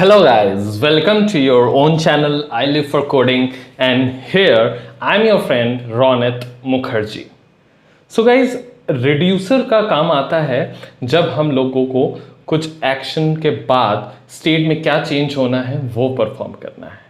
Hello guys, welcome to your own channel I Live for Coding and here I'm your friend Ronit Mukherjee. So guys, reducer का काम आता है जब हम लोगों को कुछ एक्शन के बाद स्टेट में क्या चेंज होना है वो परफॉर्म करना है।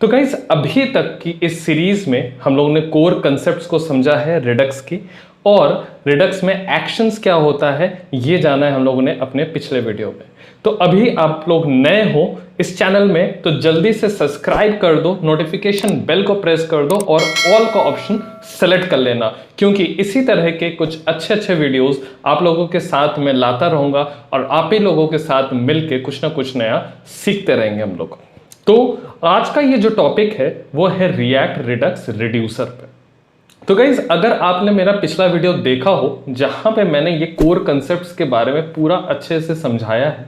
तो गाइज अभी तक की इस सीरीज में हम लोगों ने कोर कंसेप्ट्स को समझा है रिडक्स की, और रिडक्स में एक्शंस क्या होता है ये जाना है हम लोगों ने अपने पिछले वीडियो में। तो अभी आप लोग नए हो इस चैनल में तो जल्दी से सब्सक्राइब कर दो, नोटिफिकेशन बेल को प्रेस कर दो और ऑल का ऑप्शन सेलेक्ट कर लेना, क्योंकि इसी तरह के कुछ अच्छे अच्छे वीडियोस आप लोगों के साथ में लाता रहूंगा और आप ही लोगों के साथ मिलके कुछ ना कुछ नया सीखते रहेंगे हम लोग। तो आज का ये जो टॉपिक है वो है रिएक्ट रिडक्स रिड्यूसर पे। तो गाइज अगर आपने मेरा पिछला वीडियो देखा हो जहां पे मैंने ये कोर कंसेप्ट्स के बारे में पूरा अच्छे से समझाया है,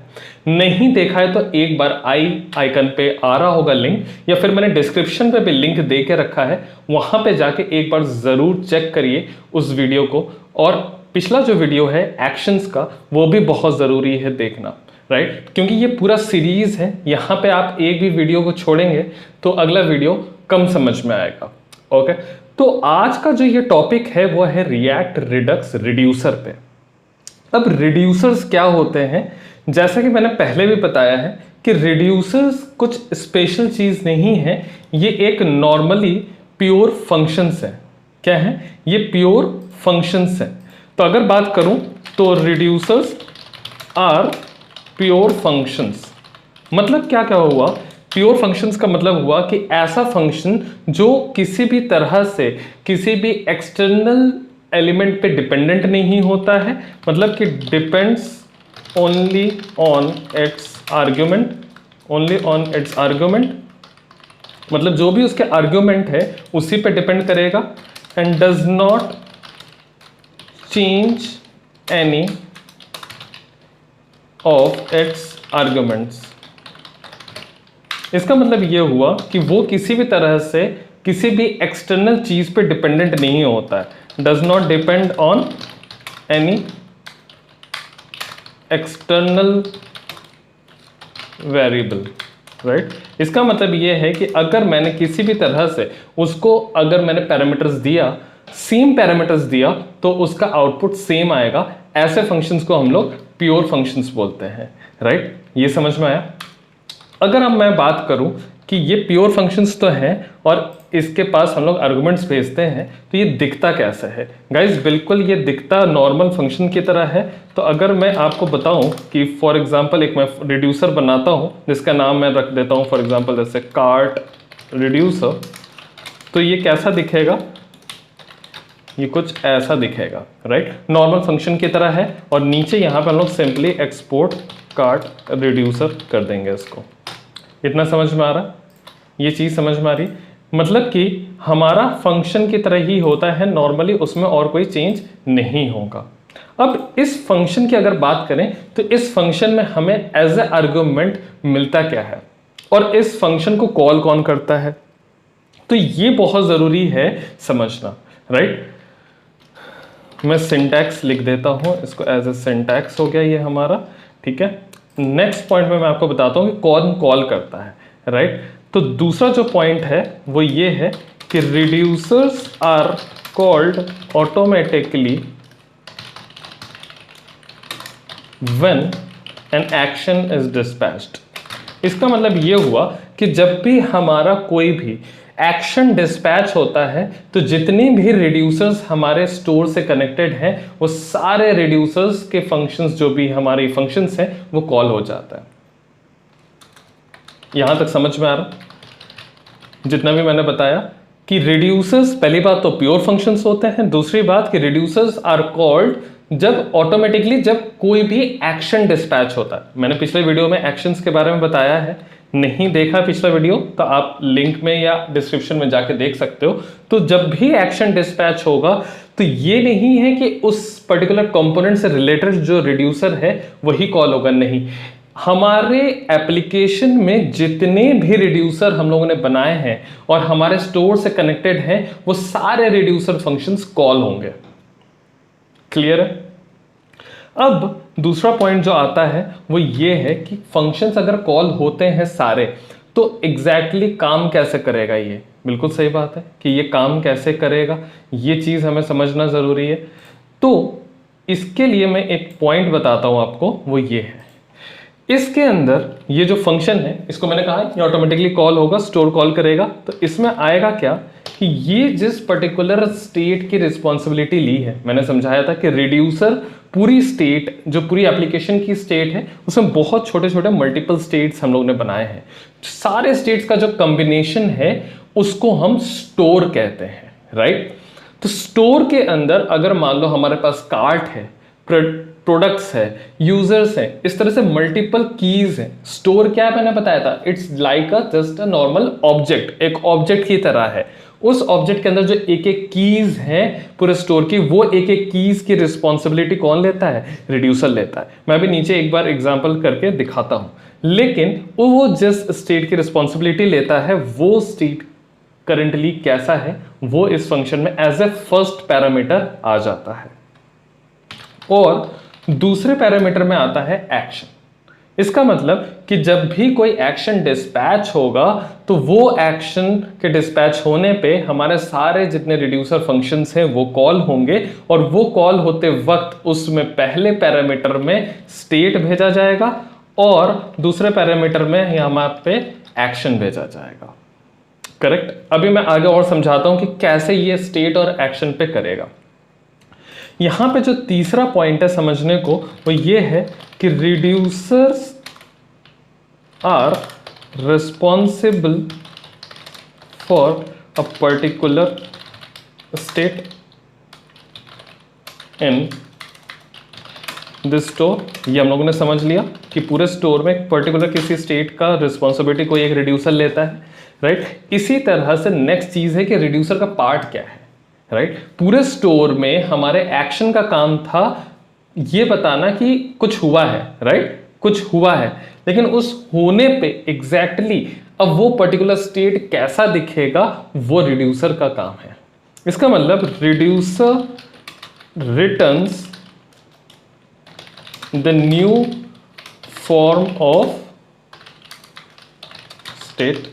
नहीं देखा है तो एक बार आई आइकन पे आ रहा होगा लिंक, या फिर मैंने डिस्क्रिप्शन पे भी लिंक दे के रखा है, वहां पे जाके एक बार जरूर चेक करिए उस वीडियो को। और पिछला जो वीडियो है एक्शंस का वो भी बहुत जरूरी है देखना, राइट? क्योंकि ये पूरा सीरीज है, यहाँ पे आप एक भी वीडियो को छोड़ेंगे तो अगला वीडियो कम समझ में आएगा। ओके, तो आज का जो ये टॉपिक है वो है रिएक्ट रिडक्स रिड्यूसर पे। अब रिड्यूसर्स क्या होते हैं, जैसा कि मैंने पहले भी बताया है कि रिड्यूसर्स कुछ स्पेशल चीज नहीं है, ये एक नॉर्मली प्योर फंक्शंस है। क्या है ये? प्योर फंक्शंस है। तो अगर बात करूं तो रिड्यूसर्स आर प्योर फंक्शंस। मतलब क्या क्या हुआ? प्योर फंक्शंस का मतलब हुआ कि ऐसा फंक्शन जो किसी भी तरह से किसी भी एक्सटर्नल एलिमेंट पे डिपेंडेंट नहीं होता है, मतलब कि depends only on it's argument, only on it's argument, मतलब जो भी उसके आर्ग्यूमेंट है उसी पे डिपेंड करेगा, and does not change any of its arguments. इसका मतलब ये हुआ कि वो किसी भी तरह से किसी भी एक्सटर्नल चीज पे डिपेंडेंट नहीं होता है, does not depend on any external variable, right? इसका मतलब ये है कि अगर मैंने किसी भी तरह से उसको अगर मैंने पैरामीटर्स दिया, सेम पैरामीटर्स दिया, तो उसका आउटपुट सेम आएगा। ऐसे फंक्शंस को हम लोग प्योर फंक्शंस बोलते हैं, राइट? ये समझ में आया? अगर अब मैं बात करूं कि ये प्योर फंक्शंस तो हैं और इसके पास हम लोग आर्गुमेंट्स भेजते हैं, तो ये दिखता कैसे है गाइज? बिल्कुल ये दिखता नॉर्मल फंक्शन की तरह है। तो अगर मैं आपको बताऊं कि फॉर एग्जांपल एक मैं रिड्यूसर बनाता हूं जिसका नाम मैं रख देता हूं फॉर एग्जांपल जैसे कार्ट रिड्यूसर, तो ये कैसा दिखेगा? ये कुछ ऐसा दिखेगा, राइट? नॉर्मल फंक्शन की तरह है और नीचे यहाँ पे हम लोग सिंपली एक्सपोर्ट कार्ट रिड्यूसर कर देंगे इसको। इतना समझ में आ रहा? ये चीज समझ में आ रही? मतलब कि हमारा फंक्शन की तरह ही होता है नॉर्मली, उसमें और कोई चेंज नहीं होगा। अब इस फंक्शन की अगर बात करें तो इस फंक्शन में हमें एज ए आर्गुमेंट मिलता क्या है और इस फंक्शन को कॉल कौन करता है, तो ये बहुत जरूरी है समझना, राइट? मैं सिंटैक्स लिख देता हूं, इसको एज ए सिंटैक्स हो गया ये हमारा, ठीक है? नेक्स्ट पॉइंट में मैं आपको बताता हूं कि कौन कॉल करता है, राइट? तो दूसरा जो पॉइंट है वो ये है कि reducers are called automatically when an action is dispatched. इसका मतलब ये हुआ कि जब भी हमारा कोई भी एक्शन डिस्पैच होता है तो जितनी भी रिड्यूसर्स हमारे स्टोर से कनेक्टेड हैं वो सारे रिड्यूसर्स के फंक्शंस जो भी हमारे फंक्शंस हैं वो कॉल हो जाता है। यहां तक समझ में आ रहा? जितना भी मैंने बताया कि रिड्यूसर्स, पहली बात तो प्योर फंक्शंस होते हैं, दूसरी बात कि रिड्यूसर्स आर कॉल्ड जब ऑटोमेटिकली जब कोई भी एक्शन डिस्पैच होता है। मैंने पिछले वीडियो में एक्शंस के बारे में बताया है, नहीं देखा पिछला वीडियो तो आप लिंक में या डिस्क्रिप्शन में जाके देख सकते हो। तो जब भी एक्शन डिस्पैच होगा तो ये नहीं है कि उस पर्टिकुलर कंपोनेंट से रिलेटेड जो रिड्यूसर है वही कॉल होगा, नहीं। हमारे एप्लीकेशन में जितने भी रिड्यूसर हम लोगों ने बनाए हैं और हमारे स्टोर से कनेक्टेड हैं वो सारे रिड्यूसर फंक्शंस कॉल होंगे। क्लियर है? अब दूसरा पॉइंट जो आता है वो ये है कि फंक्शंस अगर कॉल होते हैं सारे, तो एग्जैक्टली काम कैसे करेगा ये। बिल्कुल सही बात है कि ये काम कैसे करेगा, ये चीज़ हमें समझना ज़रूरी है। तो इसके लिए मैं एक पॉइंट बताता हूँ आपको, वो ये है, इसके अंदर ये जो फंक्शन है, इसको मैंने कहा ये ऑटोमेटिकली कॉल होगा, स्टोर कॉल करेगा। तो इसमें आएगा क्या कि ये जिस पर्टिकुलर स्टेट की रिस्पॉन्सिबिलिटी ली है, मैंने समझाया था कि रिड्यूसर पूरी स्टेट, जो पूरी एप्लीकेशन की स्टेट है, उसमें बहुत छोटे छोटे मल्टीपल स्टेट्स हम लोग ने बनाए हैं। सारे स्टेट्स का जो कॉम्बिनेशन है उसको हम स्टोर कहते हैं, राइट। तो स्टोर के अंदर अगर मान लो हमारे पास कार्ट है, प्रोडक्ट्स है, यूजर्स है, इस तरह से मल्टीपल कीज है। स्टोर क्या है मैंने बताया था, it's like a just a normal object, एक ऑब्जेक्ट की तरह है। उस ऑब्जेक्ट के अंदर जो एक एक कीज है पूरे स्टोर की, वो एक एक कीज की रिस्पॉन्सिबिलिटी कौन लेता है, रिड्यूसर लेता है। मैं भी नीचे एक बार एग्जाम्पल करके दिखाता हूं, लेकिन वो जिस स्टेट की रिस्पॉन्सिबिलिटी लेता है वो स्टेट करंटली कैसा है, वो इस फंक्शन में एज ए फर्स्ट पैरामीटर आ जाता है। और दूसरे पैरामीटर में आता है एक्शन। इसका मतलब कि जब भी कोई एक्शन डिस्पैच होगा तो वो एक्शन के डिस्पैच होने पे हमारे सारे जितने रिड्यूसर फंक्शंस हैं वो कॉल होंगे, और वो कॉल होते वक्त उसमें पहले पैरामीटर में स्टेट भेजा जाएगा और दूसरे पैरामीटर में यहाँ पे एक्शन भेजा जाएगा। करेक्ट। अभी मैं आगे और समझाता हूं कि कैसे ये स्टेट और एक्शन पे करेगा। यहां पे जो तीसरा पॉइंट है समझने को, वो ये है कि reducers are responsible for a particular state in this store. ये हम लोगों ने समझ लिया कि पूरे स्टोर में पर्टिकुलर किसी स्टेट का रिस्पॉन्सिबिलिटी कोई एक रिड्यूसर लेता है, राइट। इसी तरह से नेक्स्ट चीज है कि रिड्यूसर का पार्ट क्या है, राइट। पूरे स्टोर में हमारे एक्शन का काम था ये बताना कि कुछ हुआ है, राइट, कुछ हुआ है, लेकिन उस होने पे एग्जैक्टली अब वो पर्टिकुलर स्टेट कैसा दिखेगा वो रिड्यूसर का काम है। इसका मतलब reducer returns the new form of state,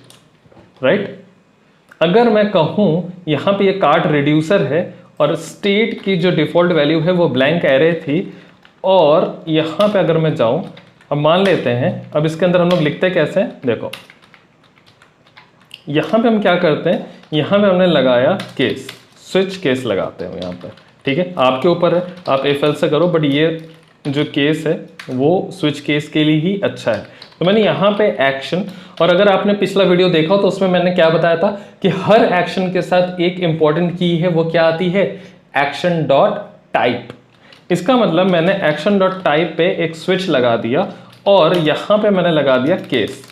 right. अगर मैं कहूं यहां पे ये कार्ट रिड्यूसर है और स्टेट की जो डिफॉल्ट वैल्यू है वो ब्लैंक एरे थी, और यहां पे अगर मैं जाऊं, अब मान लेते हैं, अब इसके अंदर हम लोग लिखते हैं कैसे, देखो यहां पे हम क्या करते हैं, यहां पे हमने लगाया केस, स्विच केस लगाते हैं यहां पे, ठीक है। आपके ऊपर है, आप एफ एल से करो, बट ये जो केस है वो स्विच केस के लिए ही अच्छा है। तो मैंने यहाँ पे एक्शन, और अगर आपने पिछला वीडियो देखा हो तो उसमें मैंने क्या बताया था कि हर एक्शन के साथ एक इंपॉर्टेंट की है, वो क्या आती है, एक्शन डॉट टाइप। इसका मतलब मैंने एक्शन डॉट टाइप पे एक स्विच लगा दिया और यहाँ पे मैंने लगा दिया केस,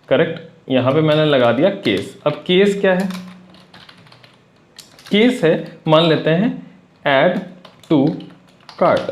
करेक्ट, यहाँ पे मैंने लगा दिया केस। अब केस क्या है, केस है, मान लेते हैं add to cart,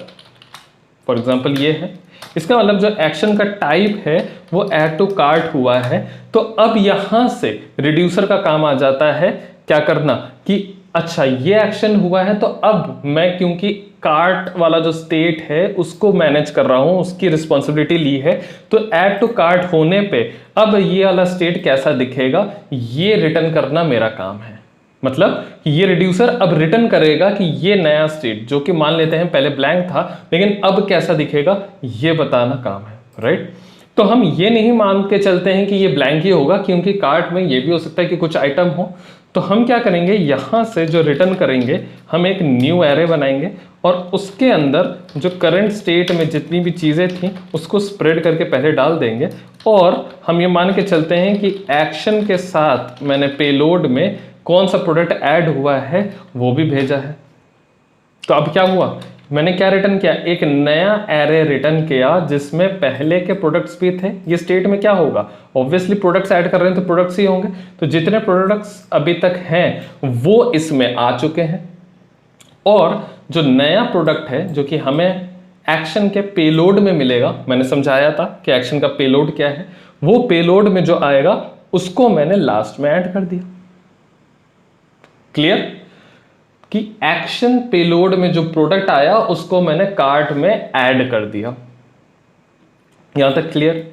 for example ये है। इसका मतलब जो एक्शन का टाइप है वो ऐड टू कार्ट हुआ है। तो अब यहां से रिड्यूसर का काम आ जाता है क्या करना कि अच्छा ये एक्शन हुआ है, तो अब मैं क्योंकि कार्ट वाला जो स्टेट है उसको मैनेज कर रहा हूं, उसकी रिस्पॉन्सिबिलिटी ली है, तो ऐड टू कार्ट होने पे अब ये वाला स्टेट कैसा दिखेगा ये रिटर्न करना मेरा काम है। मतलब ये रिड्यूसर अब रिटर्न करेगा कि ये नया स्टेट जो कि मान लेते हैं पहले ब्लैंक था लेकिन अब कैसा दिखेगा ये बताना काम है, राइट। तो हम ये नहीं मान के चलते हैं कि ये ब्लैंक ही होगा, क्योंकि कार्ट में ये भी हो सकता है कि कुछ आइटम हो। तो हम क्या करेंगे, यहां से जो रिटर्न करेंगे हम एक न्यू एरे बनाएंगे और उसके अंदर जो करंट स्टेट में जितनी भी चीज़ें थी उसको स्प्रेड करके पहले डाल देंगे, और हम ये मान के चलते हैं कि एक्शन के साथ मैंने पेलोड में कौन सा प्रोडक्ट ऐड हुआ है वो भी भेजा है। तो अब क्या हुआ, मैंने क्या रिटर्न किया, एक नया एरे रिटर्न किया जिसमें पहले के प्रोडक्ट्स भी थे। ये स्टेट में क्या होगा, ऑब्वियसली प्रोडक्ट्स ऐड कर रहे हैं तो प्रोडक्ट्स ही होंगे, तो जितने प्रोडक्ट्स अभी तक हैं वो इसमें आ चुके हैं, और जो नया प्रोडक्ट है जो कि हमें एक्शन के पेलोड में मिलेगा, मैंने समझाया था कि एक्शन का पेलोड क्या है, वो पेलोड में जो आएगा उसको मैंने लास्ट में ऐड कर दिया। क्लियर कि एक्शन पेलोड में जो प्रोडक्ट आया उसको मैंने कार्ट में ऐड कर दिया। यहां तक क्लियर?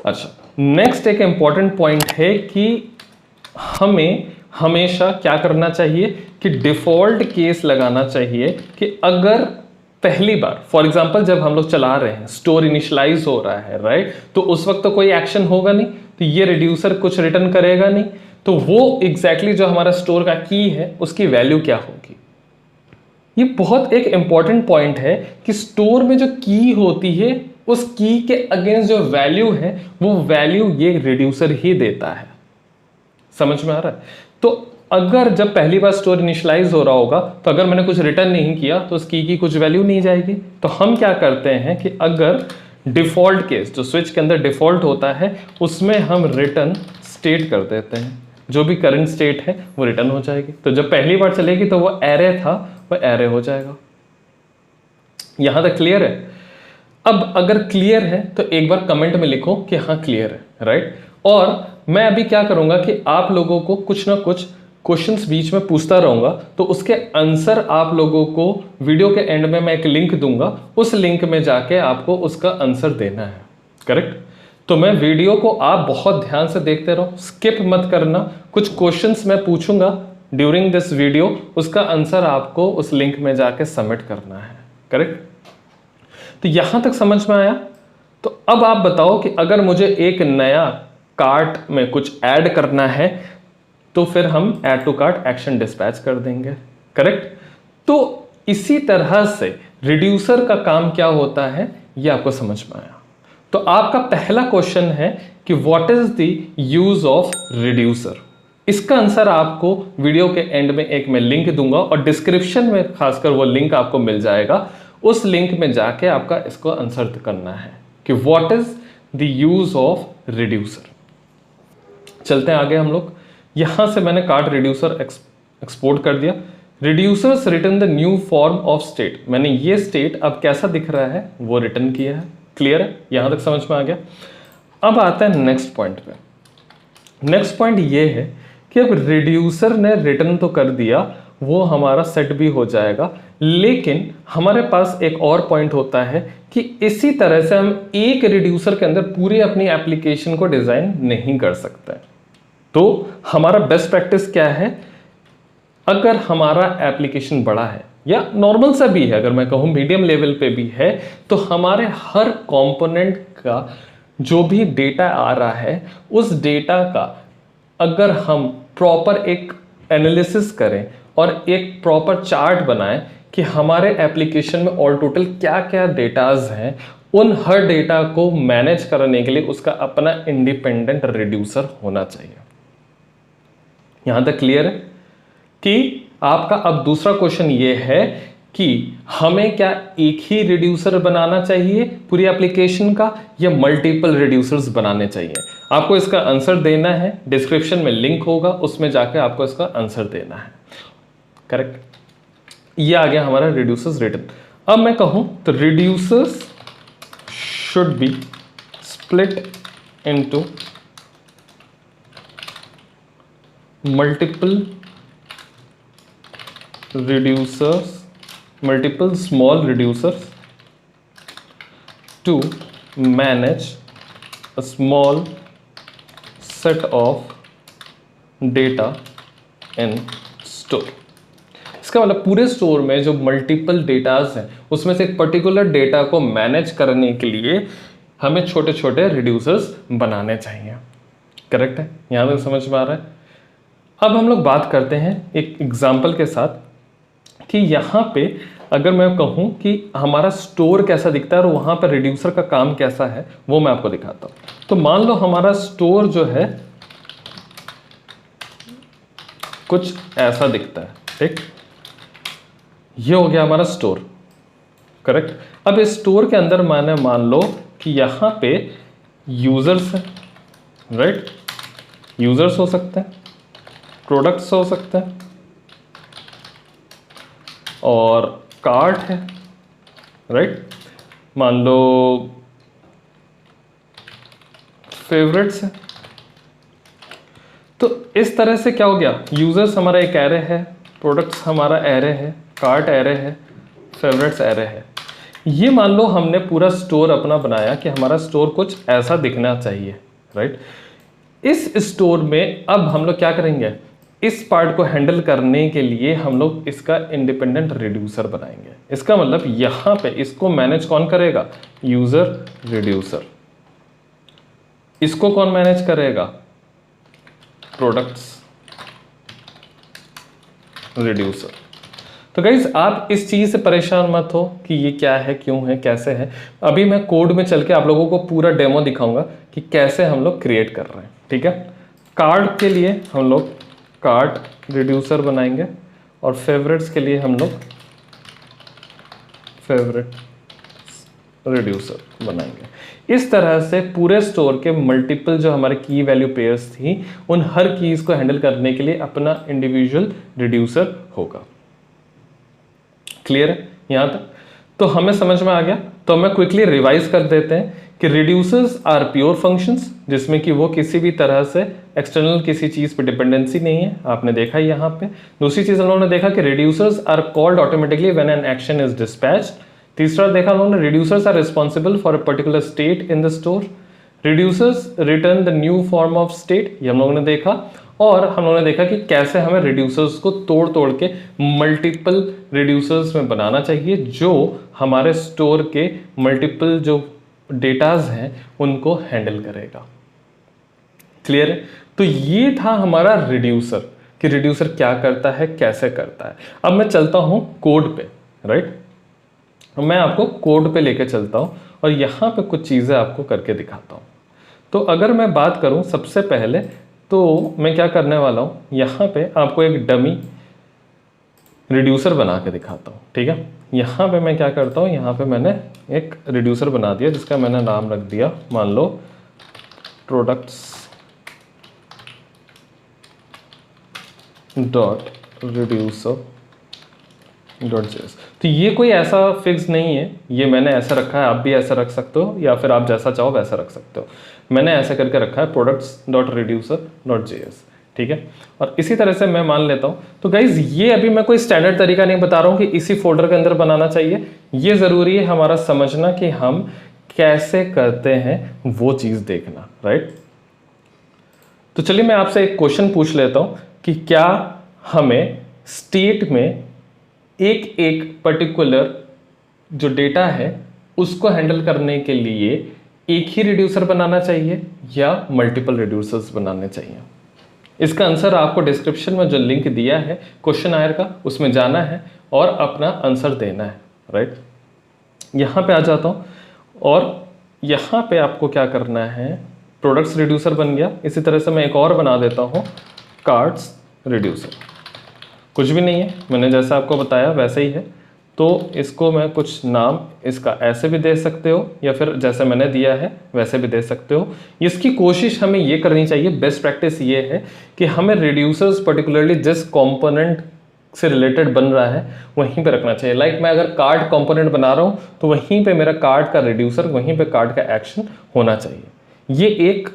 अच्छा, नेक्स्ट एक इंपॉर्टेंट पॉइंट है कि हमें हमेशा क्या करना चाहिए कि डिफॉल्ट केस लगाना चाहिए कि अगर पहली बार, फॉर एग्जांपल जब हम लोग चला रहे हैं, स्टोर इनिशियलाइज हो रहा है, राइट, तो उस वक्त तो कोई एक्शन होगा नहीं, तो ये रिड्यूसर कुछ रिटर्न करेगा नहीं, तो वो एग्जैक्टली जो हमारा स्टोर का की है उसकी वैल्यू क्या होगी। ये बहुत एक इंपॉर्टेंट पॉइंट है कि स्टोर में जो की होती है उस की के अगेंस्ट जो वैल्यू है वो वैल्यू ये रिड्यूसर ही देता है। समझ में आ रहा है? तो अगर जब पहली बार स्टोर इनिशियलाइज हो रहा होगा तो अगर मैंने कुछ रिटर्न नहीं किया तो उस की कुछ वैल्यू नहीं जाएगी। तो हम क्या करते हैं कि अगर डिफॉल्ट केस जो स्विच के अंदर डिफॉल्ट होता है उसमें हम रिटर्न स्टेट कर देते हैं, जो भी करंट स्टेट है वो रिटर्न हो जाएगी। तो जब पहली बार चलेगी तो वो एरे था वो एरे हो जाएगा। यहां तक क्लियर है? अब अगर क्लियर है तो एक बार कमेंट में लिखो कि हाँ क्लियर है, राइट। और मैं अभी क्या करूंगा कि आप लोगों को कुछ ना कुछ क्वेश्चंस बीच में पूछता रहूंगा, तो उसके आंसर आप लोगों को वीडियो के एंड में मैं एक लिंक दूंगा, उस लिंक में जाके आपको उसका आंसर देना है, करेक्ट। तो मैं वीडियो को आप बहुत ध्यान से देखते रहो, स्किप मत करना। कुछ क्वेश्चंस मैं पूछूंगा ड्यूरिंग दिस वीडियो, उसका आंसर आपको उस लिंक में जाके सबमिट करना है, करेक्ट। तो यहां तक समझ में आया? तो अब आप बताओ कि अगर मुझे एक नया कार्ट में कुछ ऐड करना है तो फिर हम add to cart action dispatch कर देंगे, करेक्ट। तो इसी तरह से रिड्यूसर का काम क्या होता है ये आपको समझ में आया। तो आपका पहला क्वेश्चन है कि what is the use of reducer. इसका आंसर आपको वीडियो के एंड में एक मैं लिंक दूंगा और डिस्क्रिप्शन में खासकर वो लिंक आपको मिल जाएगा। उस लिंक में जाके आपका इसको आंसर करना है कि what is the use of reducer. चलते हैं आगे हम लोग। यहां से मैंने कार्ट रिड्यूसर एक्सपोर्ट कर दिया। Reducers return the new form of state, मैंने ये स्टेट अब कैसा दिख रहा है वो रिटर्न किया है। क्लियर है? यहां तक समझ में आ गया। अब आता है नेक्स्ट पॉइंट पे। नेक्स्ट पॉइंट ये है कि अब रिड्यूसर ने रिटर्न तो कर दिया, वो हमारा सेट भी हो जाएगा, लेकिन हमारे पास एक और पॉइंट होता है कि इसी तरह से हम एक रिड्यूसर के अंदर पूरी अपनी एप्लीकेशन को डिजाइन नहीं कर सकते। तो हमारा बेस्ट प्रैक्टिस क्या है, अगर हमारा एप्लीकेशन बड़ा है या नॉर्मल सा भी है, अगर मैं कहूँ मीडियम लेवल पे भी है, तो हमारे हर कंपोनेंट का जो भी डेटा आ रहा है उस डेटा का अगर हम प्रॉपर एक एनालिसिस करें और एक प्रॉपर चार्ट बनाएं कि हमारे एप्लीकेशन में ऑल टोटल क्या क्या डेटाज हैं, उन हर डेटा को मैनेज करने के लिए उसका अपना इंडिपेंडेंट रिड्यूसर होना चाहिए। यहां तक क्लियर है? कि आपका अब दूसरा क्वेश्चन ये है कि हमें क्या एक ही रिड्यूसर बनाना चाहिए पूरी एप्लीकेशन का या मल्टीपल रिड्यूसर्स बनाने चाहिए। आपको इसका आंसर देना है, डिस्क्रिप्शन में लिंक होगा, उसमें जाकर आपको इसका आंसर देना है, करेक्ट। ये आ गया हमारा रिड्यूसर्स रिटर्न। अब मैं कहूं तो reducers should be split into multiple small reducers to manage a small set of data in store। इसका मतलब पूरे स्टोर में जो मल्टीपल डेटाज हैं उसमें से एक पर्टिकुलर डेटा को मैनेज करने के लिए हमें छोटे छोटे रिड्यूसर्स बनाने चाहिए, करेक्ट है? यहां तक समझ में आ रहा है? अब हम लोग बात करते हैं एक एग्जाम्पल के साथ कि यहाँ पे अगर मैं कहूँ कि हमारा स्टोर कैसा दिखता है और वहाँ पर रिड्यूसर का काम कैसा है वो मैं आपको दिखाता हूँ। तो मान लो हमारा स्टोर जो है कुछ ऐसा दिखता है, ठीक। ये हो गया हमारा स्टोर, करेक्ट। अब इस स्टोर के अंदर मैंने मान लो कि यहाँ पे यूजर्स हैं, राइट। यूजर्स हो सकते हैं, प्रोडक्ट्स हो सकते हैं और कार्ट है, राइट। मान लो फेवरेट्स है। तो इस तरह से क्या हो गया, यूजर्स हमारा एक एरे है, प्रोडक्ट्स हमारा एरे है, कार्ट एरे है, फेवरेट्स एरे है। ये मान लो हमने पूरा स्टोर अपना बनाया कि हमारा स्टोर कुछ ऐसा दिखना चाहिए, राइट। इस स्टोर में अब हम लोग क्या करेंगे, इस पार्ट को हैंडल करने के लिए हम लोग इसका इंडिपेंडेंट रिड्यूसर बनाएंगे। इसका मतलब यहां पे इसको मैनेज कौन करेगा, यूजर रिड्यूसर। इसको कौन मैनेज करेगा, प्रोडक्ट्स रिड्यूसर। तो गाइज आप इस चीज से परेशान मत हो कि ये क्या है, क्यों है, कैसे है। अभी मैं कोड में चल के आप लोगों को पूरा डेमो दिखाऊंगा कि कैसे हम लोग क्रिएट कर रहे हैं, ठीक है। कार्ड के लिए हम लोग कार्ड रिड्यूसर बनाएंगे और फेवरेट्स के लिए हम लोग फेवरेट रिड्यूसर बनाएंगे। इस तरह से पूरे स्टोर के मल्टीपल जो हमारे की वैल्यू पेयर्स थी उन हर कीज को हैंडल करने के लिए अपना इंडिविजुअल रिड्यूसर होगा। क्लियर है यहां तक? तो हमें समझ में आ गया। तो हमें क्विकली रिवाइज कर देते हैं कि रिड्यूसर्स आर प्योर फंक्शंस, जिसमें कि वो किसी भी तरह से एक्सटर्नल किसी चीज पे डिपेंडेंसी नहीं है, आपने देखा यहाँ पे। दूसरी चीज हम लोगों ने देखा कि reducers are called automatically when an action is dispatched. तीसरा देखा हम लोगों ने, reducers are responsible for a particular state in the store. Reducers return the new form of state, ये हम लोगों ने देखा। और हम लोगों ने देखा कि कैसे हमें रिड्यूसर्स को तोड़ तोड़ के मल्टीपल रिड्यूसर्स में बनाना चाहिए जो हमारे स्टोर के मल्टीपल जो डेटाज हैं उनको हैंडल करेगा। क्लियर है? तो ये था हमारा रिड्यूसर कि रिड्यूसर क्या करता है, कैसे करता है। अब मैं चलता हूं कोड पे, राइट। मैं आपको कोड पे लेके चलता हूं और यहां पे कुछ चीजें आपको करके दिखाता हूं। तो अगर मैं बात करूं सबसे पहले, तो मैं क्या करने वाला हूं, यहां पे आपको एक डमी रिड्यूसर बना के दिखाता हूं, ठीक है। यहां पे मैं क्या करता हूं, यहां पे मैंने एक रिड्यूसर बना दिया जिसका मैंने नाम रख दिया, मान लो products dot reducer dot JS. तो ये कोई ऐसा फिक्स नहीं है, ये मैंने ऐसा रखा है, आप भी ऐसा रख सकते हो या फिर आप जैसा चाहो वैसा रख सकते हो। मैंने ऐसा करके रखा है products dot reducer dot JS, ठीक है। और इसी तरह से मैं मान लेता हूँ। तो गाइज ये अभी मैं कोई स्टैंडर्ड तरीका नहीं बता रहा हूँ कि इसी फोल्डर के अंदर बनाना चाहिए। ये ज़रूरी है हमारा समझना कि हम कैसे करते हैं वो चीज़ देखना, राइट। तो चलिए मैं आपसे एक क्वेश्चन पूछ लेता हूँ कि क्या हमें स्टेट में एक एक पर्टिकुलर जो डेटा है उसको हैंडल करने के लिए एक ही रिड्यूसर बनाना चाहिए या मल्टीपल रिड्यूसर्स बनाने चाहिए? इसका आंसर आपको डिस्क्रिप्शन में जो लिंक दिया है क्वेश्चन आयर का, उसमें जाना है और अपना आंसर देना है, राइट। यहां पे आ जाता हूं और यहां पे आपको क्या करना है, प्रोडक्ट्स रिड्यूसर बन गया। इसी तरह से मैं एक और बना देता हूं, कार्ड्स रिड्यूसर। कुछ भी नहीं है, मैंने जैसा आपको बताया वैसे ही है। तो इसको मैं कुछ नाम इसका ऐसे भी दे सकते हो या फिर जैसे मैंने दिया है वैसे भी दे सकते हो। इसकी कोशिश हमें ये करनी चाहिए, बेस्ट प्रैक्टिस ये है कि हमें रिड्यूसर्स पर्टिकुलरली जिस कंपोनेंट से रिलेटेड बन रहा है वहीं पे रखना चाहिए। लाइक मैं अगर कार्ड कंपोनेंट बना रहा हूँ तो वहीं पे मेरा कार्ड का रिड्यूसर, वहीं पे कार्ड का एक्शन होना चाहिए। ये एक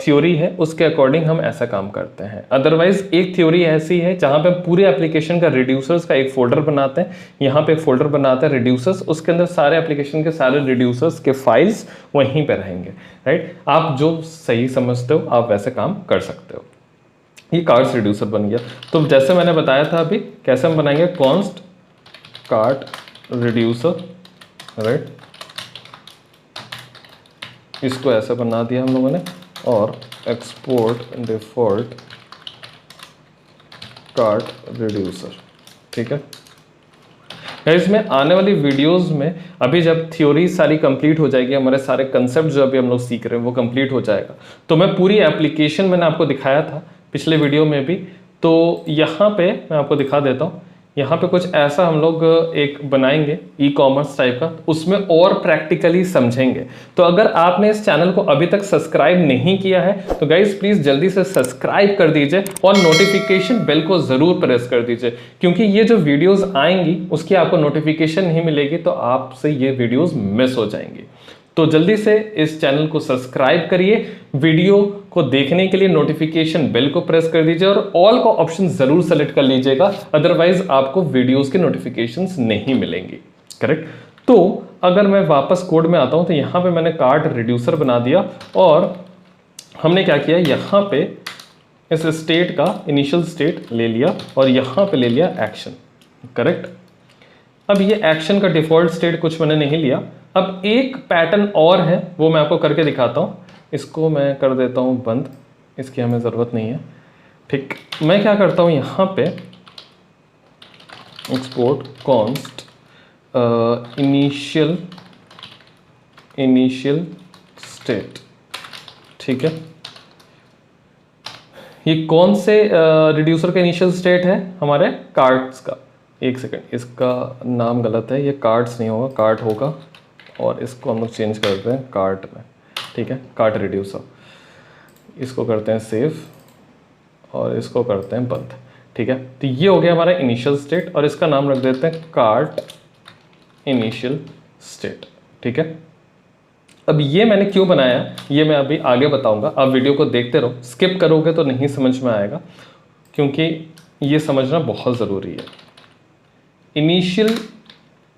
थ्योरी है, उसके अकॉर्डिंग हम ऐसा काम करते हैं। अदरवाइज एक थ्योरी ऐसी है जहां पे हम पूरे एप्लीकेशन का रिड्यूसर्स का एक फोल्डर बनाते हैं, यहाँ पे एक फोल्डर बनाते हैं रिड्यूसर्स, उसके अंदर सारे एप्लीकेशन के सारे रिड्यूसर्स के फाइल्स वहीं पे रहेंगे, राइट। आप जो सही समझते हो आप वैसे काम कर सकते हो। ये कार्ड्स रिड्यूसर बन गया। तो जैसे मैंने बताया था अभी कैसे हम बनाएंगे, कॉन्स्ट कार्ड रिड्यूसर, राइट। इसको ऐसे बना दिया हम लोगों ने और एक्सपोर्ट डिफॉल्ट कार्ड रिड्यूसर, ठीक है। इसमें आने वाली वीडियोस में अभी जब थ्योरी सारी कंप्लीट हो जाएगी, हमारे सारे कंसेप्ट जो अभी हम लोग सीख रहे हैं वो कंप्लीट हो जाएगा, तो मैं पूरी एप्लीकेशन मैंने आपको दिखाया था पिछले वीडियो में भी। तो यहाँ पे मैं आपको दिखा देता हूँ, यहाँ पे कुछ ऐसा हम लोग एक बनाएंगे ई कॉमर्स टाइप का, उसमें और प्रैक्टिकली समझेंगे। तो अगर आपने इस चैनल को अभी तक सब्सक्राइब नहीं किया है तो गाइज प्लीज जल्दी से सब्सक्राइब कर दीजिए और नोटिफिकेशन बेल को जरूर प्रेस कर दीजिए, क्योंकि ये जो वीडियोस आएंगी उसकी आपको नोटिफिकेशन नहीं मिलेगी तो आपसे ये वीडियोस मिस हो जाएंगी। तो जल्दी से इस चैनल को सब्सक्राइब करिए, वीडियो को देखने के लिए नोटिफिकेशन बेल को प्रेस कर दीजिए और ऑल को ऑप्शन जरूर सेलेक्ट कर लीजिएगा, अदरवाइज आपको वीडियोस के नोटिफिकेशंस नहीं मिलेंगी, करेक्ट। तो अगर मैं वापस कोड में आता हूँ तो यहाँ पे मैंने कार्ट रिड्यूसर बना दिया और हमने क्या किया, यहाँ पे इस स्टेट का इनिशियल स्टेट ले लिया और यहाँ पे ले लिया एक्शन, करेक्ट। अब ये एक्शन का डिफ़ॉल्ट स्टेट कुछ मैंने नहीं लिया। अब एक पैटर्न और है, वो मैं आपको करके दिखाता हूँ। इसको मैं कर देता हूँ बंद, इसकी हमें ज़रूरत नहीं है, ठीक। मैं क्या करता हूँ, यहाँ पे एक्सपोर्ट कॉन्स्ट इनिशियल स्टेट, ठीक है। ये कौन से रिड्यूसर का इनिशियल स्टेट है, हमारे कार्ड्स का। एक सेकंड, इसका नाम गलत है, ये कार्ड्स नहीं होगा, कार्ट होगा, और इसको हम लोग चेंज करते हैं कार्ट में, ठीक है। कार्ट रिड्यूसर, इसको करते हैं सेव और इसको करते हैं बंद, ठीक है। तो ये हो गया हमारा इनिशियल स्टेट और इसका नाम रख देते हैं कार्ट इनिशियल स्टेट, ठीक है। अब ये मैंने क्यों बनाया, ये मैं अभी आगे बताऊंगा, आप वीडियो को देखते रहो, स्किप करोगे तो नहीं समझ में आएगा, क्योंकि ये समझना बहुत ज़रूरी है। इनिशियल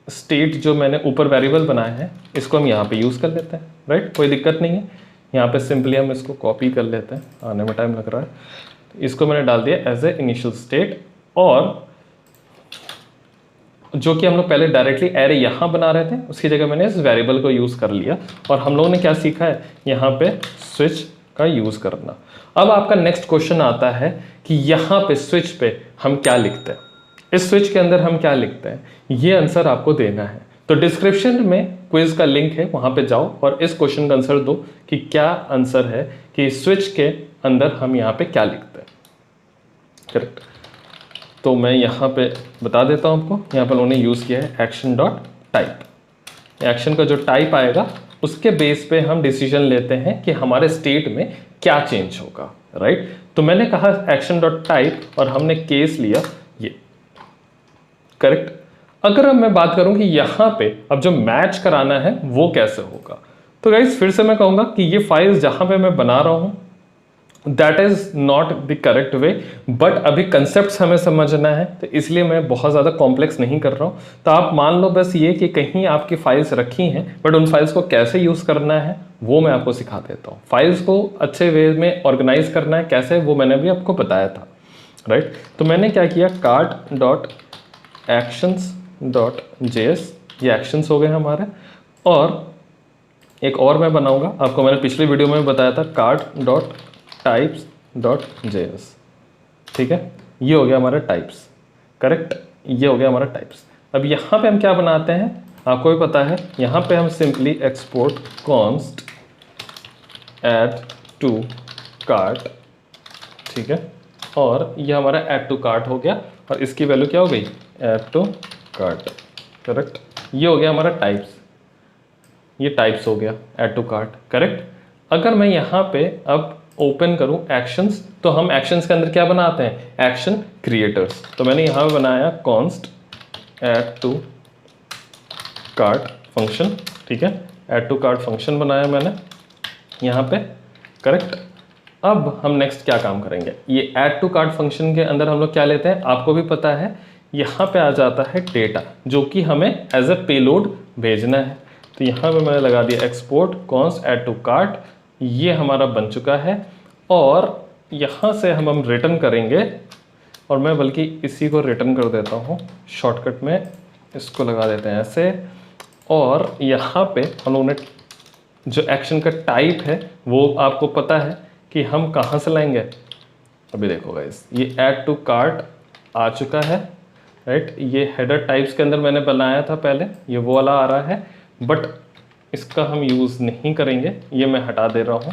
स्टेट जो मैंने ऊपर वेरिएबल बनाया है, इसको हम यहाँ पे यूज़ कर लेते हैं, राइट, कोई दिक्कत नहीं है। यहाँ पे सिंपली हम इसको कॉपी कर लेते हैं, आने में टाइम लग रहा है। इसको मैंने डाल दिया एज ए इनिशियल स्टेट, और जो कि हम लोग पहले डायरेक्टली एरे यहाँ बना रहे थे, उसकी जगह मैंने इस वेरिएबल को यूज़ कर लिया। और हम लोगों ने क्या सीखा है, यहाँ पे स्विच का यूज़ करना। अब आपका नेक्स्ट क्वेश्चन आता है कि यहाँ पे स्विच पे हम क्या लिखते हैं, इस स्विच के अंदर हम क्या लिखते हैं, ये आंसर आपको देना है। तो डिस्क्रिप्शन में क्विज का लिंक है, वहाँ पे जाओ और इस क्वेश्चन का आंसर दो कि क्या आंसर है कि स्विच के अंदर हम यहाँ पे क्या लिखते हैं, करेक्ट। तो मैं यहाँ पे बता देता हूँ आपको, यहाँ पर उन्होंने यूज़ किया है एक्शन डॉट टाइप। एक्शन का जो टाइप आएगा उसके बेस पे हम डिसीजन लेते हैं कि हमारे स्टेट में क्या चेंज होगा, राइट। तो मैंने कहा एक्शन डॉट टाइप और हमने केस लिया ये, करेक्ट। अगर अब मैं बात करूं कि यहाँ पे अब जो मैच कराना है वो कैसे होगा, तो गाइस फिर से मैं कहूँगा कि ये फाइल्स जहाँ पे मैं बना रहा हूँ that is not the correct way, but अभी कंसेप्ट हमें समझना है, तो इसलिए मैं बहुत ज़्यादा कॉम्प्लेक्स नहीं कर रहा हूँ। तो आप मान लो बस ये कि कहीं आपकी फाइल्स रखी हैं, बट उन फाइल्स को कैसे यूज़ करना है वो मैं आपको सिखा देता हूँ। फाइल्स को अच्छे वे में ऑर्गेनाइज करना है कैसे, वो मैंने भी आपको बताया था, राइट। तो मैंने क्या किया, cart dot actions dot JS, ये एक्शंस हो गए हमारे। और एक और मैं बनाऊंगा, आपको मैंने पिछली वीडियो में बताया था, cart dot types dot JS, ठीक है। ये हो गया हमारा टाइप्स, करेक्ट, ये हो गया हमारा टाइप्स। अब यहाँ पे हम क्या बनाते हैं, आपको भी पता है, यहाँ पे हम simply export const add to cart, ठीक है। और ये हमारा ऐड टू कार्ट हो गया और इसकी वैल्यू क्या हो गई, ऐड टू कार्ट, करेक्ट। ये हो गया हमारा टाइप्स, ये टाइप्स हो गया ऐड टू कार्ट, करेक्ट। अगर मैं यहाँ पे अब ओपन करूँ एक्शंस, तो हम एक्शंस के अंदर क्या बनाते हैं, एक्शन क्रिएटर्स। तो मैंने यहाँ पे बनाया const add to cart function, ठीक है। ऐड टू कार्ट फंक्शन बनाया मैंने यहाँ पे, करेक्ट। अब हम नेक्स्ट क्या काम करेंगे, ये ऐड टू कार्ट फंक्शन के अंदर हम लोग क्या लेते हैं, आपको भी पता है, यहाँ पे आ जाता है डेटा, जो कि हमें एज ए पेलोड भेजना है। तो यहाँ पे मैंने लगा दिया export const add to cart, ये हमारा बन चुका है। और यहाँ से हम रिटर्न करेंगे, और मैं बल्कि इसी को रिटर्न कर देता हूँ शॉर्टकट में, इसको लगा देते हैं ऐसे। और यहाँ पे हम लोगों ने जो एक्शन का टाइप है वो आपको पता है कि हम कहाँ से लाएंगे, अभी देखो गाइस, ये ऐड टू कार्ट आ चुका है, राइट। ये हेडर टाइप्स के अंदर मैंने बनाया था पहले, ये वो वाला आ रहा है, बट इसका हम यूज़ नहीं करेंगे, ये मैं हटा दे रहा हूँ,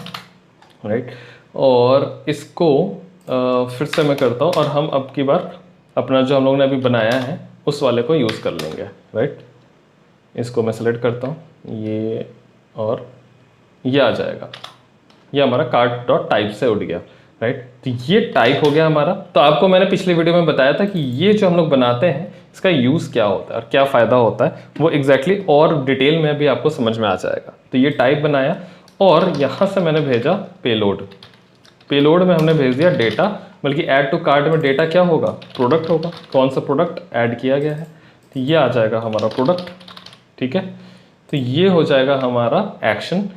राइट। और इसको फिर से मैं करता हूँ, और हम अब की बार अपना जो हम लोगों ने अभी बनाया है उस वाले को यूज़ कर लेंगे, राइट। इसको मैं सेलेक्ट करता हूँ, ये, और ये आ जाएगा, ये हमारा कार्ट डॉट टाइप से उड़ गया, राइट। तो ये टाइप हो गया हमारा। तो आपको मैंने पिछली वीडियो में बताया था कि ये जो हम लोग बनाते हैं इसका यूज़ क्या होता है और क्या फ़ायदा होता है, वो एग्जैक्टली और डिटेल में भी आपको समझ में आ जाएगा। तो ये टाइप बनाया और यहाँ से मैंने भेजा पेलोड, पेलोड में हमने भेज दिया डेटा, बल्कि ऐड टू कार्ट में डेटा क्या होगा, प्रोडक्ट होगा, कौन सा प्रोडक्ट ऐड किया गया है, तो ये आ जाएगा हमारा प्रोडक्ट, ठीक है। तो ये हो जाएगा हमारा एक्शन।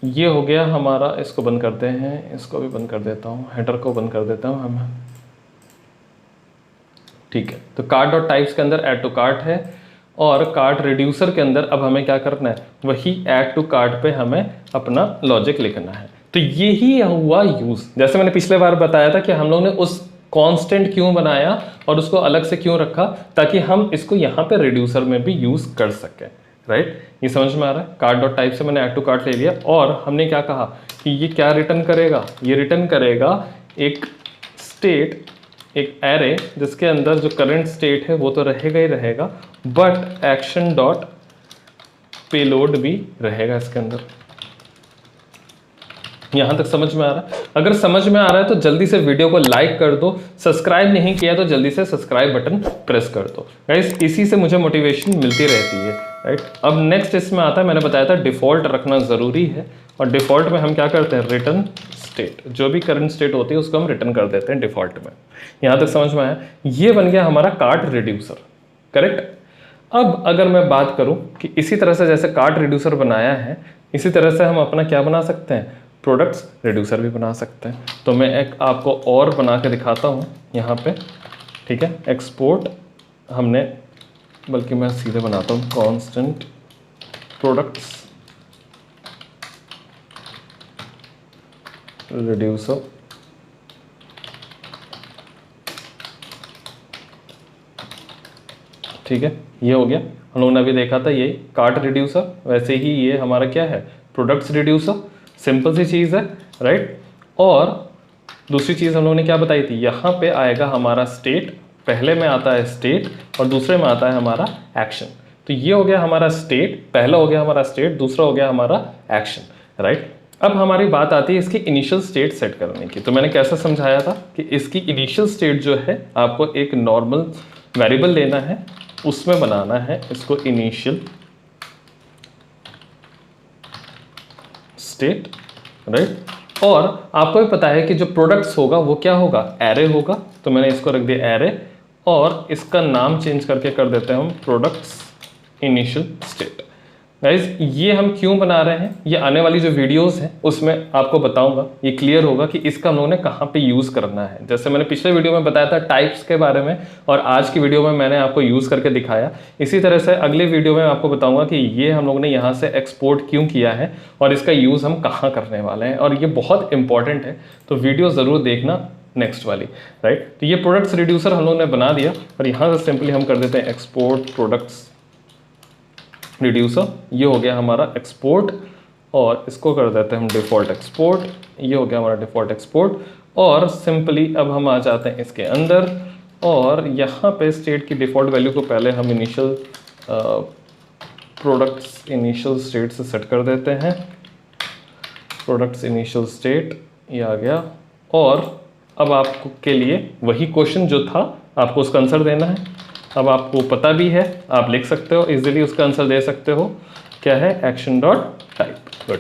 ये हो गया हमारा, इसको बंद करते हैं, इसको भी बंद कर देता हूँ, हेडर को बंद कर देता हूँ हम। ठीक है, तो कार्ट डॉट टाइप्स के अंदर ऐड टू कार्ट है, और कार्ट रिड्यूसर के अंदर अब हमें क्या करना है, वही ऐड टू कार्ट पे हमें अपना लॉजिक लिखना है। तो यही हुआ यूज। जैसे मैंने पिछले बार बताया था कि हम लोग ने उस कांस्टेंट क्यों बनाया और उसको अलग से क्यों रखा, ताकि हम इसको यहाँ पे रिड्यूसर में भी यूज कर सकें। राइट, ये समझ में आ रहा है। कार्ट डॉट टाइप से मैंने ऐड टू कार्ट ले लिया, और हमने क्या कहा कि ये क्या रिटर्न करेगा, ये रिटर्न करेगा एक स्टेट, एक एरे जिसके अंदर जो करंट स्टेट है वो तो रहेगा ही रहेगा, बट एक्शन डॉट पेलोड भी रहेगा इसके अंदर। यहां तक समझ में आ रहा है? अगर समझ में आ रहा है तो जल्दी से वीडियो को लाइक कर दो, सब्सक्राइब नहीं किया तो जल्दी से सब्सक्राइब बटन प्रेस कर दो गाइस, इसी से मुझे मोटिवेशन मिलती रहती है। राइट, अब नेक्स्ट इसमें आता है, मैंने बताया था डिफॉल्ट रखना जरूरी है, और डिफॉल्ट में हम क्या करते हैं, रिटर्न स्टेट, जो भी करंट स्टेट होती है उसको हम रिटर्न कर देते हैं डिफॉल्ट में। यहां तक समझ में आया? ये बन गया हमारा कार्ट रिड्यूसर। करेक्ट। अब अगर मैं बात करूं कि इसी तरह से जैसे कार्ट रिड्यूसर बनाया है, इसी तरह से हम अपना क्या बना सकते हैं, प्रोडक्ट्स रिड्यूसर भी बना सकते हैं। तो मैं एक आपको और बना के दिखाता हूं यहाँ पे। ठीक है, एक्सपोर्ट हमने, बल्कि मैं सीधे बनाता हूँ कांस्टेंट प्रोडक्ट्स रिड्यूसर। ठीक है, ये हो गया। हम लोगों ने अभी देखा था ये कार्ट रिड्यूसर, वैसे ही ये हमारा क्या है, प्रोडक्ट्स रिड्यूसर। सिंपल सी चीज़ है। राइट, और दूसरी चीज़ हम लोगों ने क्या बताई थी, यहाँ पे आएगा हमारा स्टेट, पहले में आता है स्टेट और दूसरे में आता है हमारा एक्शन। तो ये हो गया हमारा स्टेट, पहला हो गया हमारा स्टेट, दूसरा हो गया हमारा एक्शन। राइट, अब हमारी बात आती है इसकी इनिशियल स्टेट सेट करने की। तो मैंने कैसा समझाया था कि इसकी इनिशियल स्टेट जो है, आपको एक नॉर्मल वेरिएबल लेना है, उसमें बनाना है इसको इनिशियल स्टेट। राइट, और आपको भी पता है कि जो प्रोडक्ट्स होगा वो क्या होगा, एरे होगा। तो मैंने इसको रख दिया एरे, और इसका नाम चेंज करके कर देते हैं हम प्रोडक्ट्स इनिशियल स्टेट। गाइज, ये हम क्यों बना रहे हैं, ये आने वाली जो वीडियोस हैं उसमें आपको बताऊंगा, ये क्लियर होगा कि इसका हम लोगों ने कहाँ पे यूज़ करना है। जैसे मैंने पिछले वीडियो में बताया था टाइप्स के बारे में, और आज की वीडियो में मैंने आपको यूज़ करके दिखाया। इसी तरह से अगले वीडियो में आपको बताऊंगा कि ये हम लोगों ने यहाँ से एक्सपोर्ट क्यों किया है और इसका यूज़ हम कहाँ करने वाले हैं, और ये बहुत इंपॉर्टेंट है। तो वीडियो ज़रूर देखना नेक्स्ट वाली। राइट, तो ये प्रोडक्ट्स रिड्यूसर हम लोगों ने बना दिया, और यहाँ से सिंपली हम कर देते हैं एक्सपोर्ट प्रोडक्ट्स रिड्यूसर। ये हो गया हमारा एक्सपोर्ट, और इसको कर देते हैं हम डिफ़ॉल्ट एक्सपोर्ट। ये हो गया हमारा डिफ़ॉल्ट एक्सपोर्ट, और सिंपली अब हम आ जाते हैं इसके अंदर, और यहाँ पे स्टेट की डिफ़ॉल्ट वैल्यू को पहले हम इनिशियल प्रोडक्ट्स इनिशियल स्टेट से सेट कर देते हैं। प्रोडक्ट्स इनिशियल स्टेट, ये आ गया। और अब आपको के लिए वही क्वेश्चन जो था, आपको उसका आंसर देना है। अब आपको पता भी है, आप लिख सकते हो इजीली, उसका आंसर दे सकते हो। क्या है, एक्शन डॉट टाइप। गुड।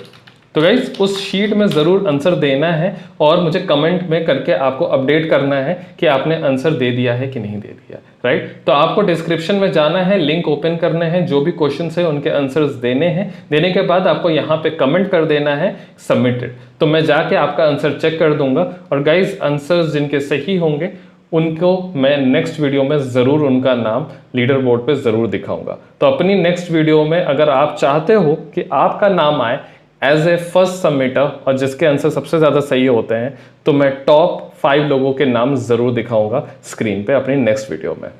तो गाइज, उस शीट में ज़रूर आंसर देना है, और मुझे कमेंट में करके आपको अपडेट करना है कि आपने आंसर दे दिया है कि नहीं दे दिया। राइट, तो आपको डिस्क्रिप्शन में जाना है, लिंक ओपन करने हैं, जो भी क्वेश्चन है उनके आंसर्स देने हैं। देने के बाद आपको यहाँ पे कमेंट कर देना है सबमिटेड, तो मैं जाके आपका आंसर चेक कर दूंगा। और गाइज, आंसर्स जिनके सही होंगे उनको मैं नेक्स्ट वीडियो में ज़रूर उनका नाम लीडर बोर्ड पे ज़रूर दिखाऊंगा। तो अपनी नेक्स्ट वीडियो में अगर आप चाहते हो कि आपका नाम आए एज ए फर्स्ट सबमिटर, और जिसके आंसर सबसे ज़्यादा सही होते हैं, तो मैं टॉप 5 लोगों के नाम ज़रूर दिखाऊंगा स्क्रीन पे अपनी नेक्स्ट वीडियो में।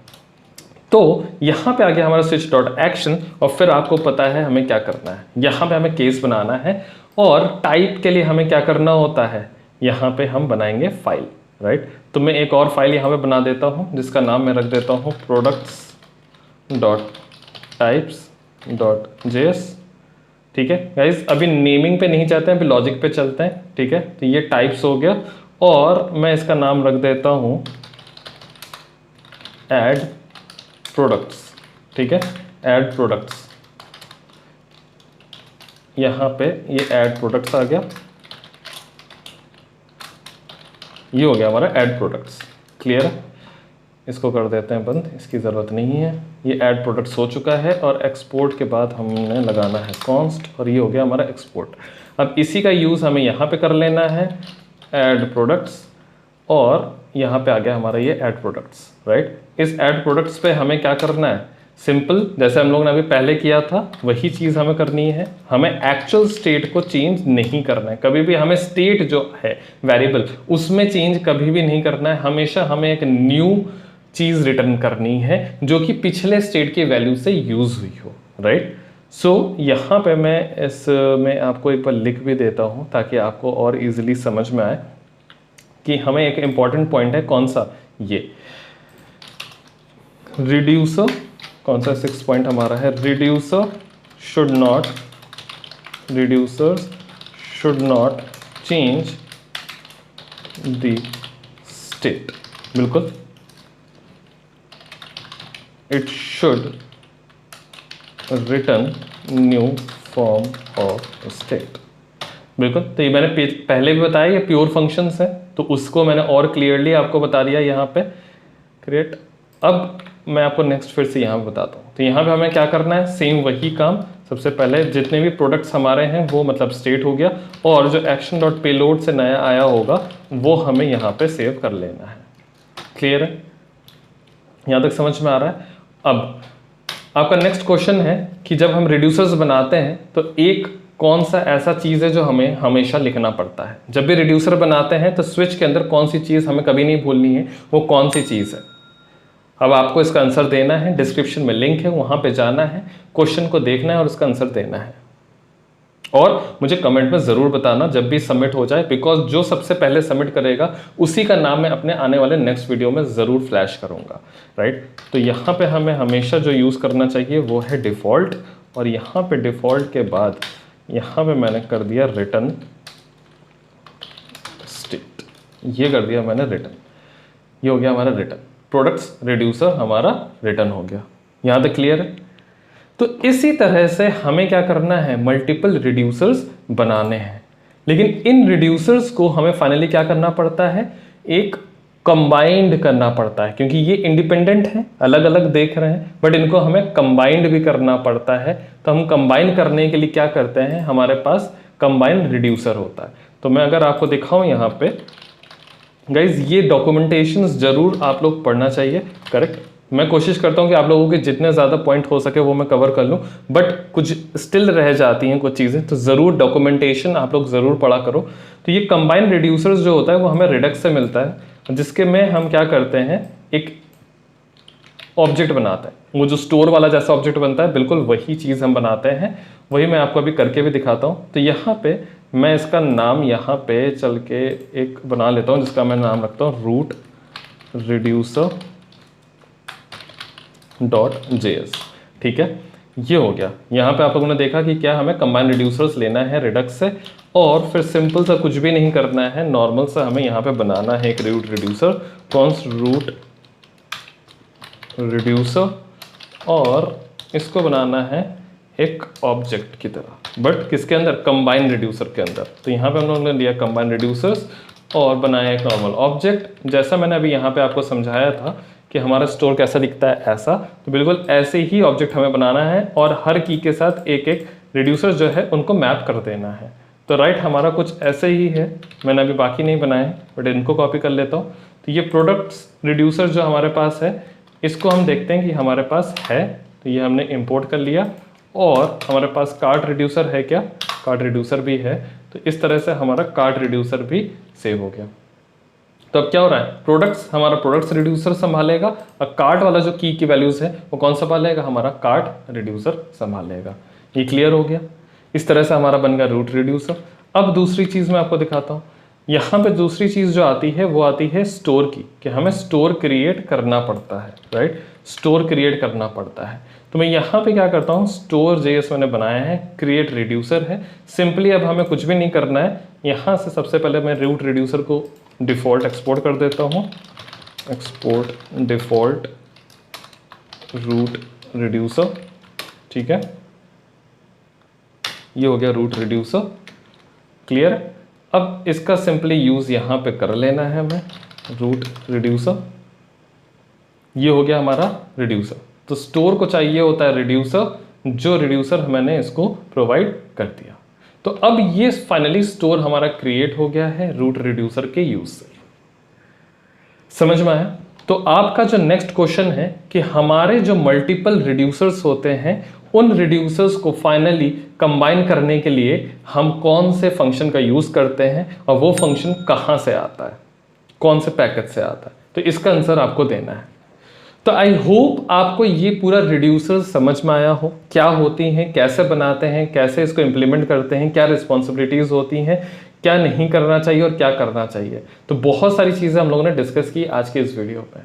तो यहाँ पे आ गया हमारा स्विच डॉट एक्शन, और फिर आपको पता है हमें क्या करना है। यहाँ पे हमें केस बनाना है, और टाइप के लिए हमें क्या करना होता है, यहाँ पे हम बनाएंगे फाइल। राइट, तो मैं एक और फाइल यहाँ पे बना देता हूँ, जिसका नाम मैं रख देता हूँ products dot types dot JS. ठीक है गाइज, अभी नेमिंग पे नहीं चाहते हैं, अभी लॉजिक पे चलते हैं। ठीक है, तो ये टाइप्स हो गया, और मैं इसका नाम रख देता हूँ ऐड प्रोडक्ट्स। ठीक है, ऐड प्रोडक्ट्स। यहाँ पे ये ऐड प्रोडक्ट्स आ गया, ये हो गया हमारा ऐड प्रोडक्ट्स। क्लियर है? इसको कर देते हैं बंद, इसकी ज़रूरत नहीं है। ये ऐड प्रोडक्ट्स हो चुका है और एक्सपोर्ट के बाद हमने लगाना है कॉन्स्ट, और ये हो गया हमारा एक्सपोर्ट। अब इसी का यूज़ हमें यहाँ पे कर लेना है, ऐड प्रोडक्ट्स, और यहाँ पे आ गया हमारा ये ऐड प्रोडक्ट्स, राइट। इस ऐड प्रोडक्ट्स पे हमें क्या करना है, सिंपल जैसे हम लोग ने अभी पहले किया था वही चीज़ हमें करनी है। हमें एक्चुअल स्टेट को चेंज नहीं करना है, कभी भी हमें स्टेट जो है वेरिएबल उसमें चेंज कभी भी नहीं करना है। हमेशा हमें एक न्यू चीज़ रिटर्न करनी है जो कि पिछले स्टेट की वैल्यू से यूज़ हुई हो, राइट। सो यहाँ पे मैं इसमें आपको एक बार लिख भी देता हूँ ताकि आपको और इजीली समझ में आए कि हमें एक इम्पॉर्टेंट पॉइंट है कौन सा, ये रिड्यूसर, कौन सा 6 पॉइंट हमारा है, reducers should not change the state, बिल्कुल, it should return new form of state, बिल्कुल। तो ये मैंने पहले भी बताया ये प्योर फंक्शंस है, तो उसको मैंने और क्लियरली आपको बता दिया यहाँ पे क्रिएट। अब मैं आपको नेक्स्ट फिर से यहाँ पे बताता हूँ। तो यहाँ पे हमें क्या करना है, सेम वही काम। सबसे पहले जितने भी प्रोडक्ट्स हमारे हैं वो मतलब स्टेट हो गया, और जो एक्शन डॉट पेलोड से नया आया होगा वो हमें यहाँ पे सेव कर लेना है। क्लियर है, यहाँ तक समझ में आ रहा है। अब आपका नेक्स्ट क्वेश्चन है कि जब हम रिड्यूसर्स बनाते हैं तो एक कौन सा ऐसा चीज़ है जो हमें हमेशा लिखना पड़ता है। जब भी रिड्यूसर बनाते हैं तो स्विच के अंदर कौन सी चीज़ हमें कभी नहीं भूलनी है, वो कौन सी चीज़ है। अब आपको इसका आंसर देना है, डिस्क्रिप्शन में लिंक है, वहाँ पे जाना है, क्वेश्चन को देखना है और उसका आंसर देना है। और मुझे कमेंट में ज़रूर बताना जब भी सबमिट हो जाए, बिकॉज जो सबसे पहले सबमिट करेगा उसी का नाम मैं अपने आने वाले नेक्स्ट वीडियो में ज़रूर फ्लैश करूँगा, राइट। तो यहाँ पे हमें हमेशा जो यूज़ करना चाहिए वो है डिफ़ॉल्ट, और यहाँ पे डिफ़ॉल्ट के बाद यहाँ पे मैंने कर दिया रिटर्न स्टेट, ये कर दिया मैंने रिटर्न, ये हो गया हमारा रिटर्न। प्रोडक्ट्स रिड्यूसर हमारा रिटर्न हो गया, यहाँ तक क्लियर है। तो इसी तरह से हमें क्या करना है, मल्टीपल रिड्यूसर्स बनाने हैं, लेकिन इन रिड्यूसर्स को हमें फाइनली क्या करना पड़ता है, एक कंबाइंड करना पड़ता है, क्योंकि ये इंडिपेंडेंट है, अलग अलग देख रहे हैं, बट इनको हमें कंबाइंड भी करना पड़ता है। तो हम कंबाइन करने के लिए क्या करते हैं, हमारे पास कंबाइन रिड्यूसर होता है। तो मैं अगर आपको दिखाऊं यहाँ पे गाइज, ये डॉक्यूमेंटेशंस जरूर आप लोग पढ़ना चाहिए, करेक्ट। मैं कोशिश करता हूँ कि आप लोगों के जितने ज़्यादा पॉइंट हो सके वो मैं कवर कर लूँ, बट कुछ स्टिल रह जाती हैं कुछ चीज़ें, तो ज़रूर डॉक्यूमेंटेशन आप लोग ज़रूर पढ़ा करो। तो ये कंबाइन रिड्यूसर्स जो होता है वो हमें रिडक्स से मिलता है, जिसके में हम क्या करते हैं, एक ऑब्जेक्ट बनाते हैं। वो जो स्टोर वाला जैसा ऑब्जेक्ट बनता है बिल्कुल वही चीज़ हम बनाते हैं, वही मैं आपको अभी करके भी दिखाता हूँ। तो यहाँ पे मैं इसका नाम यहाँ पे चल के एक बना लेता हूँ, जिसका मैं नाम रखता हूँ रूट रिड्यूसर .js, ठीक है। ये हो गया। यहाँ पे आप लोगों ने देखा कि क्या हमें कंबाइन रिड्यूसर्स लेना है रिडक्स से, और फिर सिंपल सा कुछ भी नहीं करना है, नॉर्मल सा हमें यहाँ पे बनाना है एक root reducer, const root reducer, और इसको बनाना है एक ऑब्जेक्ट की तरह, बट किसके अंदर, कंबाइन रिड्यूसर के अंदर। तो यहाँ पे हम लोगों ने लिया कंबाइन रिड्यूसर्स और बनाया एक नॉर्मल ऑब्जेक्ट। जैसा मैंने अभी यहाँ पे आपको समझाया था कि हमारा स्टोर कैसा दिखता है, ऐसा, तो बिल्कुल ऐसे ही ऑब्जेक्ट हमें बनाना है, और हर की के साथ एक एक रिड्यूसर जो है उनको मैप कर देना है। तो राइट, हमारा कुछ ऐसे ही है, मैंने अभी बाकी नहीं बनाए बट इनको कॉपी कर लेता हूँ। तो ये प्रोडक्ट्स रिड्यूसर जो हमारे पास है, इसको हम देखते हैं कि हमारे पास है, तो ये हमने इंपोर्ट कर लिया। और हमारे पास कार्ट रिड्यूसर है क्या, कार्ट रिड्यूसर भी है, तो इस तरह से हमारा कार्ट रिड्यूसर भी सेव हो गया। तो अब क्या हो रहा है, प्रोडक्ट्स हमारा प्रोडक्ट्स रिड्यूसर संभालेगा, और कार्ट वाला जो की वैल्यूज है वो कौन संभालेगा, हमारा कार्ट रिड्यूसर संभालेगा। ये क्लियर हो गया। इस तरह से हमारा बन गया रूट रिड्यूसर। अब दूसरी चीज़ मैं आपको दिखाता हूँ। यहाँ पे दूसरी चीज़ जो आती है वो आती है स्टोर की, कि हमें स्टोर क्रिएट करना पड़ता है, राइट, स्टोर क्रिएट करना पड़ता है। तो मैं यहाँ पे क्या करता हूँ, स्टोर JS मैंने बनाया है, क्रिएट रिड्यूसर है। सिंपली अब हमें कुछ भी नहीं करना है, यहाँ से सबसे पहले मैं रूट रिड्यूसर को डिफ़ॉल्ट एक्सपोर्ट कर देता हूँ, एक्सपोर्ट डिफ़ॉल्ट रूट रिड्यूसर, ठीक है। ये हो गया रूट रिड्यूसर, क्लियर है। अब इसका सिंपली यूज़ यहाँ पे कर लेना है हमें, रूट रिड्यूसर, ये हो गया हमारा रिड्यूसर। तो स्टोर को चाहिए होता है रिड्यूसर, जो रिड्यूसर मैंने इसको प्रोवाइड कर दिया। तो अब ये फाइनली स्टोर हमारा क्रिएट हो गया है रूट रिड्यूसर के यूज से। समझ में आया? तो आपका जो नेक्स्ट क्वेश्चन है कि हमारे जो मल्टीपल रिड्यूसर्स होते हैं उन रिड्यूसर्स को फाइनली कंबाइन करने के लिए हम कौन से फंक्शन का यूज करते हैं और वो फंक्शन कहां से आता है, कौन से पैकेज से आता है। तो इसका आंसर आपको देना है। तो आई होप आपको ये पूरा रिड्यूसर समझ में आया हो, क्या होती हैं, कैसे बनाते हैं, कैसे इसको इंप्लीमेंट करते हैं, क्या रिस्पॉन्सिबिलिटीज होती हैं, क्या नहीं करना चाहिए और क्या करना चाहिए। तो बहुत सारी चीज़ें हम लोगों ने डिस्कस की आज के इस वीडियो में।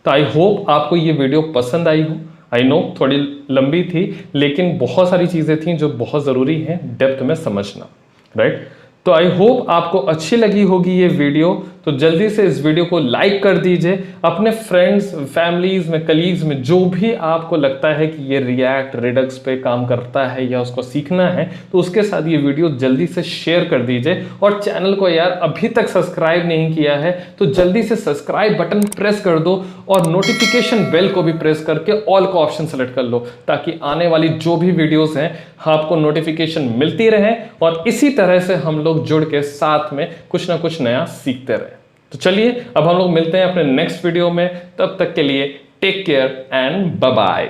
तो आई होप आपको ये वीडियो पसंद आई हो। आई नो थोड़ी लंबी थी, लेकिन बहुत सारी चीज़ें थी जो बहुत ज़रूरी हैं डेप्थ में समझना, राइट। तो आई होप आपको अच्छी लगी होगी ये वीडियो। तो जल्दी से इस वीडियो को लाइक कर दीजिए, अपने फ्रेंड्स, फैमिलीज में, कलीग्स में जो भी आपको लगता है कि ये रिएक्ट, रिडक्स पे काम करता है या उसको सीखना है, तो उसके साथ ये वीडियो जल्दी से शेयर कर दीजिए। और चैनल को यार अभी तक सब्सक्राइब नहीं किया है तो जल्दी से सब्सक्राइब बटन प्रेस कर दो और नोटिफिकेशन बेल को भी प्रेस करके ऑल का ऑप्शन सेलेक्ट कर लो, ताकि आने वाली जो भी वीडियोस हैं आपको नोटिफिकेशन मिलती रहे और इसी तरह से हम लोग जुड़ के साथ में कुछ ना कुछ नया सीखते रहे। तो चलिए अब हम लोग मिलते हैं अपने नेक्स्ट वीडियो में। तब तक के लिए take care and bye bye.